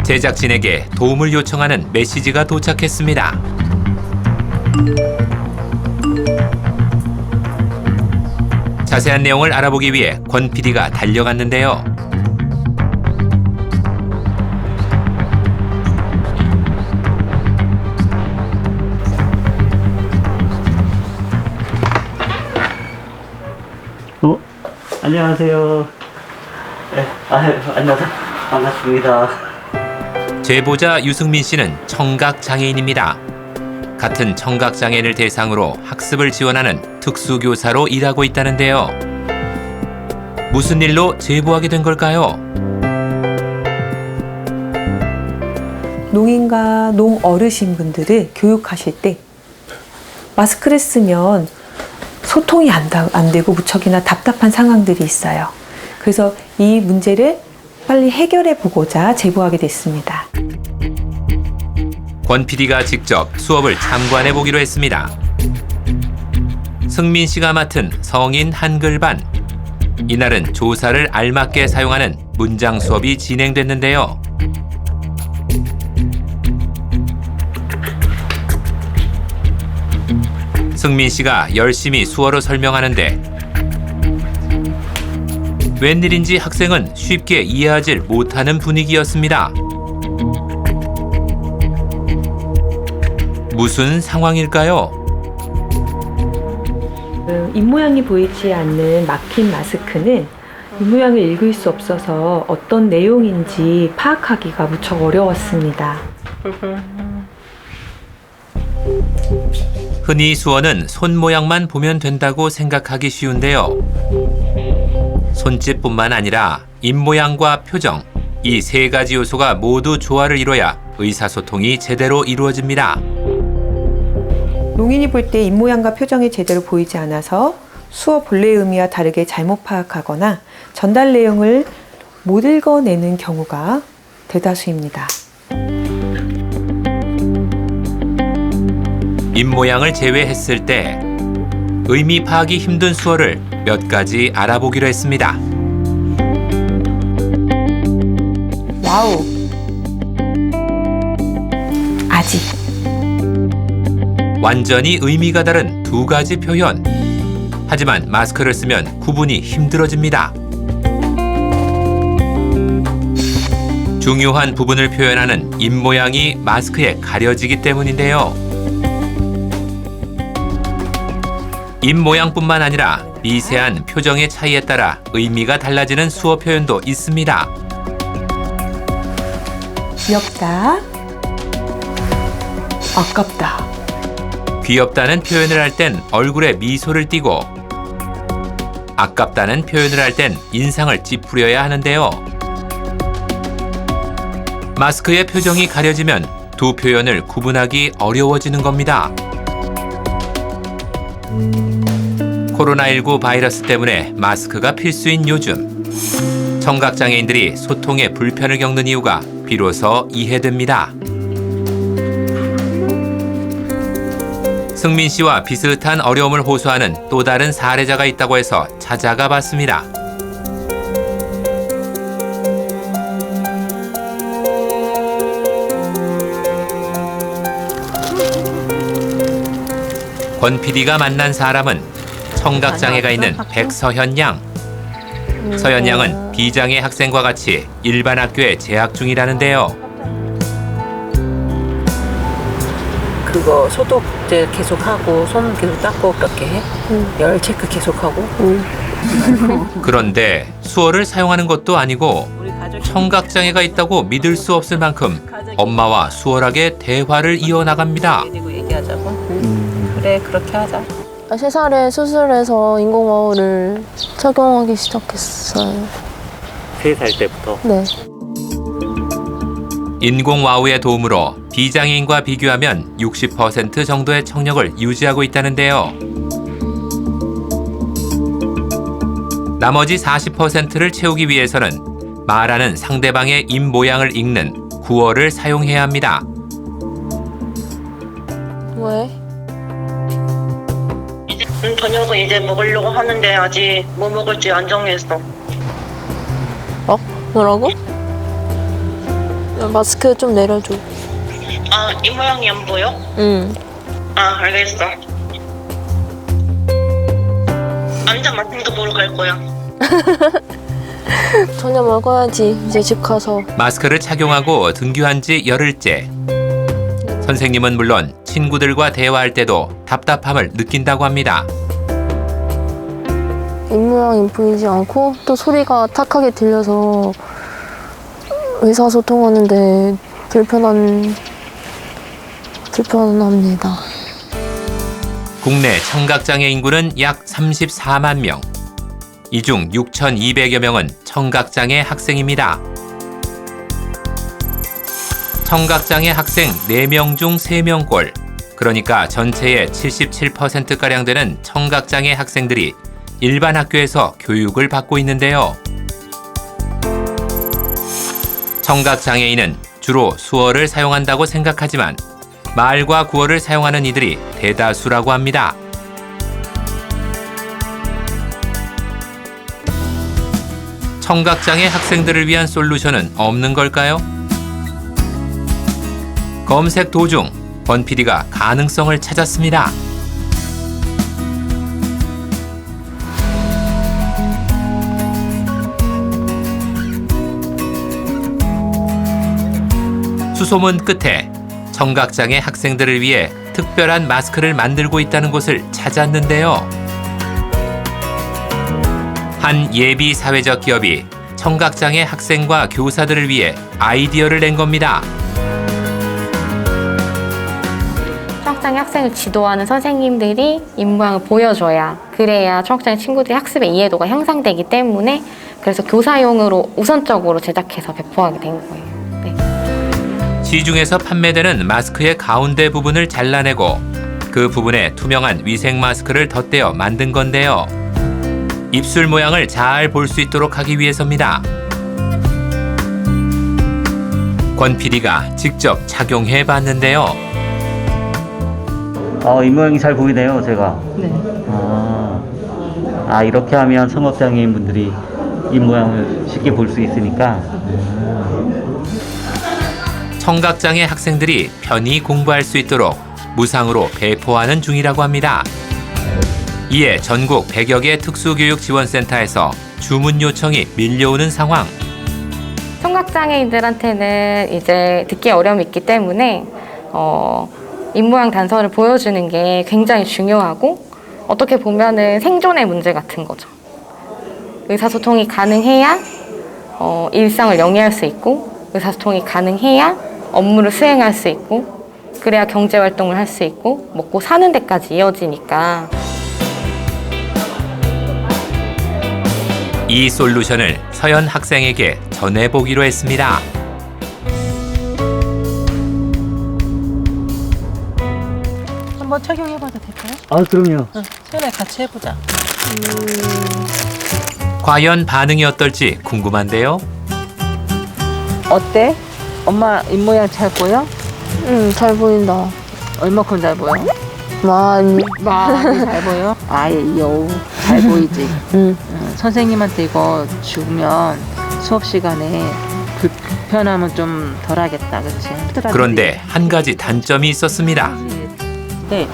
제작진에게 도움을 요청하는 메시지가 도착했습니다. 자세한 내용을 알아보기 위해 권 PD가 달려갔는데요. 안녕하세요. 네, 안녕하세요. 반갑습니다. 제보자 유승민 씨는 청각장애인입니다. 같은 청각장애인을 대상으로 학습을 지원하는 특수교사로 일하고 있다는데요. 무슨 일로 제보하게 된 걸까요? 농인과 농어르신분들을 교육하실 때 마스크를 쓰면 소통이 안 되고 무척이나 답답한 상황들이 있어요. 그래서 이 문제를 빨리 해결해 보고자 제보하게 됐습니다. 권 PD가 직접 수업을 참관해 보기로 했습니다. 승민 씨가 맡은 성인 한글반. 이날은 조사를 알맞게 사용하는 문장 수업이 진행됐는데요. 승민 씨가 열심히 수어로 설명하는데 웬일인지 학생은 쉽게 이해하지 못하는 분위기였습니다. 무슨 상황일까요? 입모양이 보이지 않는 막힌 마스크는 입모양을 읽을 수 없어서 어떤 내용인지 파악하기가 무척 어려웠습니다. 흔히 수어는 손 모양만 보면 된다고 생각하기 쉬운데요. 손짓뿐만 아니라 입모양과 표정, 이 세 가지 요소가 모두 조화를 이뤄야 의사소통이 제대로 이루어집니다. 농인이 볼 때 입모양과 표정이 제대로 보이지 않아서 수어 본래의 의미와 다르게 잘못 파악하거나 전달 내용을 못 읽어내는 경우가 대다수입니다. 입모양을 제외했을 때 의미 파악이 힘든 수어를 몇 가지 알아보기로 했습니다. 와우, 아직, 완전히 의미가 다른 두 가지 표현. 하지만 마스크를 쓰면 구분이 힘들어집니다. 중요한 부분을 표현하는 입모양이 마스크에 가려지기 때문인데요. 입모양뿐만 아니라 미세한 표정의 차이에 따라 의미가 달라지는 수어 표현도 있습니다. 귀엽다, 아깝다. 귀엽다는 표현을 할 땐 얼굴에 미소를 띠고 아깝다는 표현을 할 땐 인상을 찌푸려야 하는데요. 마스크의 표정이 가려지면 두 표현을 구분하기 어려워지는 겁니다. 코로나19 바이러스 때문에 마스크가 필수인 요즘, 청각장애인들이 소통에 불편을 겪는 이유가 비로소 이해됩니다. 승민 씨와 비슷한 어려움을 호소하는 또 다른 사례자가 있다고 해서 찾아가 봤습니다. 권 PD가 만난 사람은 청각장애가 있는 백서현 양. 서현 양은 비장애 학생과 같이 일반 학교에 재학 중이라는데요. 그거 소독 이제 계속하고 손 계속 닦고 그렇게 해? 열 체크 계속하고? 그런데 수어를 사용하는 것도 아니고 청각장애가 있다고 믿을 수 없을 만큼 엄마와 수월하게 대화를 이어나갑니다. 얘기하자고? 그래, 그렇게 하자. 3살에 수술해서 인공와우를 착용하기 시작했어요. 3살 때부터? 네. 인공와우의 도움으로 비장애인과 비교하면 60% 정도의 청력을 유지하고 있다는데요. 나머지 40%를 채우기 위해서는 말하는 상대방의 입 모양을 읽는 구어를 사용해야 합니다. 왜? 저녁은 이제 먹으려고 하는데 아직 뭐 먹을지 안 정했어. 뭐라고? 마스크 좀 내려줘. 아, 이 모양이 안 보여? 응. 아, 알겠어. 앉아 맛있는 거 보러 갈 거야. 저녁 먹어야지. 이제 집 가서. 마스크를 착용하고 등교한 지 열흘째. 선생님은 물론 친구들과 대화할 때도 답답함을 느낀다고 합니다. 입모양이 보이지 않고 또 소리가 탁하게 들려서 의사소통하는데 불편합니다. 국내 청각장애 인구는 약 34만 명. 이 중 6,200여 명은 청각장애 학생입니다. 청각장애 학생 4명 중 3명꼴, 그러니까 전체의 77%가량 되는 청각장애 학생들이 일반 학교에서 교육을 받고 있는데요. 청각장애인은 주로 수어를 사용한다고 생각하지만 말과 구어를 사용하는 이들이 대다수라고 합니다. 청각장애 학생들을 위한 솔루션은 없는 걸까요? 검색 도중 권 PD가 가능성을 찾았습니다. 수소문 끝에 청각장애 학생들을 위해 특별한 마스크를 만들고 있다는 곳을 찾았는데요. 한 예비 사회적 기업이 청각장애 학생과 교사들을 위해 아이디어를 낸 겁니다. 청각장애 학생을 지도하는 선생님들이 입모양을 보여줘야 그래야 청각장애 친구들의 학습의 이해도가 향상되기 때문에 그래서 교사용으로 우선적으로 제작해서 배포하게 된 거예요. 네. 시중에서 판매되는 마스크의 가운데 부분을 잘라내고 그 부분에 투명한 위생 마스크를 덧대어 만든 건데요. 입술 모양을 잘 볼 수 있도록 하기 위해서입니다. 권 PD가 직접 착용해 봤는데요. 이 모양이 잘 보이네요, 제가. 네. 이렇게 하면 청각장애인 분들이 이 모양을 쉽게 볼 수 있으니까. 청각장애 학생들이 편히 공부할 수 있도록 무상으로 배포하는 중이라고 합니다. 이에 전국 100여 개 특수교육지원센터에서 주문 요청이 밀려오는 상황. 청각장애인들한테는 이제 듣기 어려움이 있기 때문에 입모양 단서를 보여주는 게 굉장히 중요하고 어떻게 보면은 생존의 문제 같은 거죠. 의사소통이 가능해야 일상을 영위할 수 있고 의사소통이 가능해야 업무를 수행할 수 있고 그래야 경제활동을 할 수 있고 먹고 사는 데까지 이어지니까 이 솔루션을 서연 학생에게 전해보기로 했습니다. 한번 착용해봐도 될까요? 그럼요. 세연아 같이 해보자. 과연 반응이 어떨지 궁금한데요. 어때? 엄마 입모양 잘 보여? 응, 잘 보인다. 얼마큼 잘 보여? 많이. 많이 잘 보여? 아예요. 잘 보이지? 응. 선생님한테 이거 주면 수업 시간에 불편함은 좀 덜하겠다. 그렇지? 그런데 한 가지 단점이 있었습니다. 네,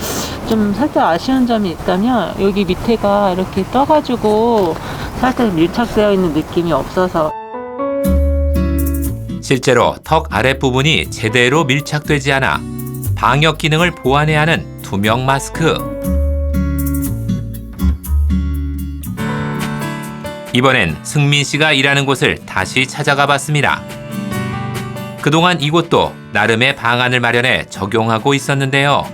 좀 살짝 아쉬운 점이 있다면 여기 밑에가 이렇게 떠가지고 살짝 밀착되어 있는 느낌이 없어서 실제로 턱 아랫부분이 제대로 밀착되지 않아 방역 기능을 보완해야 하는 투명 마스크. 이번엔 승민 씨가 일하는 곳을 다시 찾아가 봤습니다. 그동안 이곳도 나름의 방안을 마련해 적용하고 있었는데요.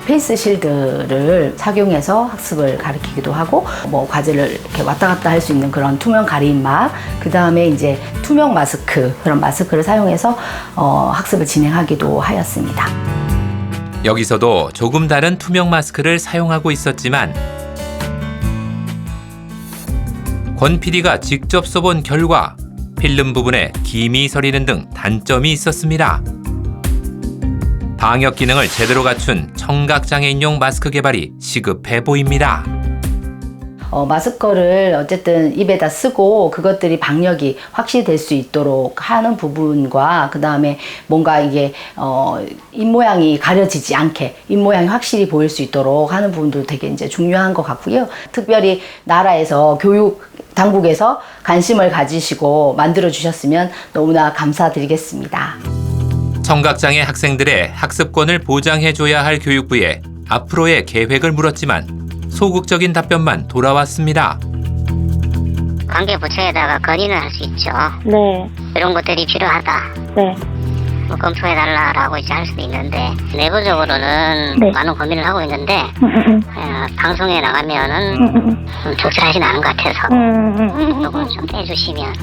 페이스 실드를 착용해서 학습을 가르치기도 하고 과제를 이렇게 왔다 갔다 할 수 있는 그런 투명 가림막, 그 다음에 이제 투명 마스크, 그런 마스크를 사용해서 학습을 진행하기도 하였습니다. 여기서도 조금 다른 투명 마스크를 사용하고 있었지만 권 PD가 직접 써본 결과 필름 부분에 김이 서리는 등 단점이 있었습니다. 방역 기능을 제대로 갖춘 청각장애인용 마스크 개발이 시급해 보입니다. 마스크를 어쨌든 입에다 쓰고 그것들이 방역이 확실히 될 수 있도록 하는 부분과 그 다음에 뭔가 이게 입모양이 가려지지 않게 입모양이 확실히 보일 수 있도록 하는 부분도 되게 이제 중요한 것 같고요. 특별히 나라에서 교육 당국에서 관심을 가지시고 만들어 주셨으면 너무나 감사드리겠습니다. 청각장애 학생들의 학습권을 보장해줘야 할 교육부에 앞으로의 계획을 물었지만 소극적인 답변만 돌아왔습니다. 관계부처에다가 건의는 할 수 있죠. 네. 이런 것들이 필요하다. 네. 뭐 검토해달라고 이제 할 수도 있는데 내부적으로는 네. 많은 고민을 하고 있는데 방송에 나가면은 좀 적절하진 않은 것 같아서 이거 좀 빼주시면.